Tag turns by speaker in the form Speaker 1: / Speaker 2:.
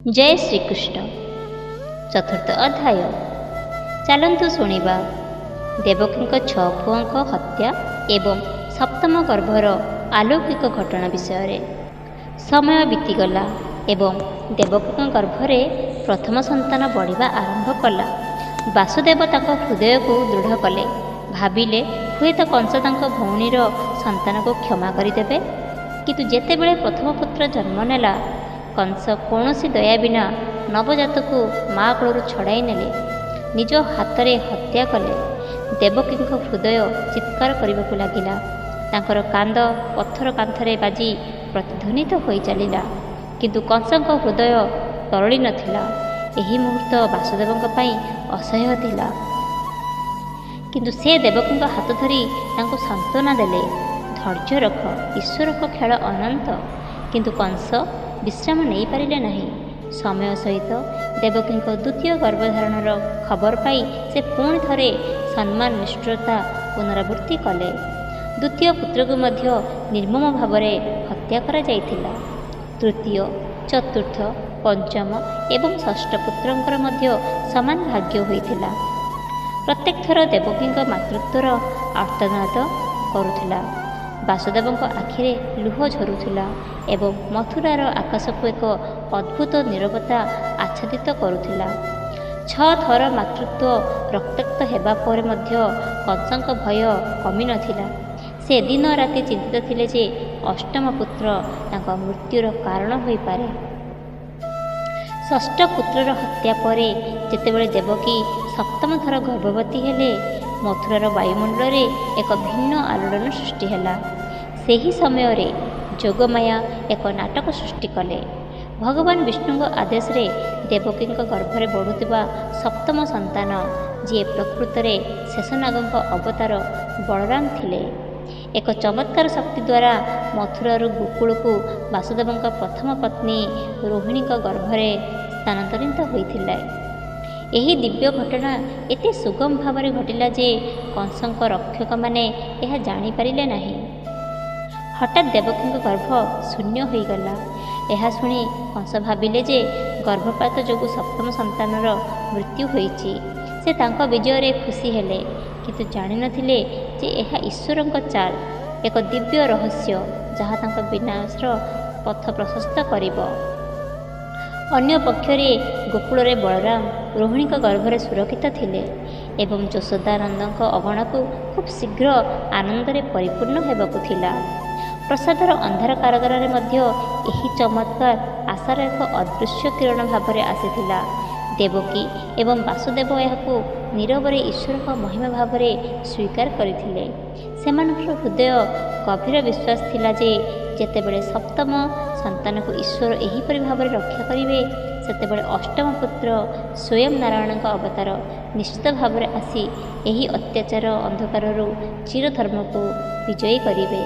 Speaker 1: जय श्रीकृष्ण। चतुर्थ अध्याय। चलतु शुणा देवकी छह पुओं हत्या एवं सप्तम गर्भर अलौकिक घटना विषय। समय बीतीगला एवं देवकी गर्भरे प्रथम संतान बढ़िबा आरंभ कला। वासुदेव ताक हृदय को दृढ़ कले, भाविले हुए तो कंस तांको भौणीर संतान को क्षमा करदेवे। किंतु जेतेबेले प्रथम पुत्र जन्म नेला, कंस कौनसी दया बिना नवजात को माँ कोलू छड़ाई नेले, निज हाथ में हत्या कले। देवकी हृदय चित्कार करने को लगिला। तांकर कांद पत्थर कांथरे बाजी प्रतिध्वनित हो चलिला। किंतु कंसक हृदय तरली नथिला। एही मुहूर्त वासुदेवों पाई असह्य थिला। किंतु से देवकी हाथ धरी तांको सांत्वना देले, धैर्य रख, ईश्वर को खेल अनंत। किंतु कंस विश्राम नहीं पारिले नहीं। समय सहित देवकी द्वितीय गर्भधारणर खबर पाई से पुणी थरे सम्मान निष्ठुरता पुनरावृत्ति कले। द्वितीय पुत्र को मध्य निर्मम भाव हत्या करा जाइथिला। तृतीय, चतुर्थ, पंचम एवं षष्ठ पुत्रंकर मध्य समान भाग्य होइथिला। प्रत्येक थर देवकी मातृत्वर आर्तनाद करुथिला। वासुदेवों आखिरे लुह झरुथिला एवं मथुरार आकाश को एक अद्भुत नीरवता आच्छादित करुथिला। छह थर मातृत्व रक्ताक्त हेबा पर मध्य कंसक भय कमी नथिला। से दिन राति चिंतित थिले जे अष्टम पुत्र तांका मृत्युर कारण होई पारे। षष्ठ पुत्रर हत्या परे जेतेबेले देवकी सप्तम थर गर्भवती हेले, मथुरार वायुमंडल एक भिन्न आलोड़न सृष्टि हैला। सेही समय रे जोगमाया एक नाटक सृष्टि कले। भगवान विष्णु आदेश रे देवकी गर्भरे बढ़ुवा सप्तम संतान, जी प्रकृत में शेषनाग अवतार बलराम थिले, एक चमत्कार शक्ति द्वारा मथुरारू गोकुल को वासुदेवों प्रथम पत्नी रोहिणी गर्भरे स्थानांतरित होइथिला। एही दिव्य घटना एते सुगम भाव घटिला जे कंसक रक्षक माने यह जानी पारिले नहीं। हठात देवकी गर्भ शून्य हो गला। यह शुणी कंस भाविले जे गर्भपात जोगु सप्तम संतानर मृत्यु होइछि। से तांको विजय रे खुशी हेले, किंतु जानि नथिले जे यह ईश्वर चाल, एक दिव्य रहस्य जहाँ तांको विनाशर पथ प्रशस्त करिबो। अन्य पक्षरे गोकुल रे बलराम रोहिणी गर्भरे सुरक्षित थिले एवं यशोदानंद अगणा को खूब शीघ्र आनंद रे परिपूर्ण हेबाकु थिला। प्रसादर अंधार कारागार रे मध्य एही चमत्कार आशार एक अदृश्य किरण भाव आसीथिला। देवकी एवं वासुदेव यहाकू नीरवरे ईश्वर का महिमा भाव स्वीकार करथिले। सेमानकर हृदय गभीर विश्वास थिला जे जेतेबेले सप्तम संतान को ईश्वर एहीपरि भाव रक्षा करिवे, सेतेबेले अष्टम पुत्र स्वयं नारायण अवतार निश्चित भाव आसी एही अत्याचार अंधकाररू चिरधर्म को विजयी करिवे।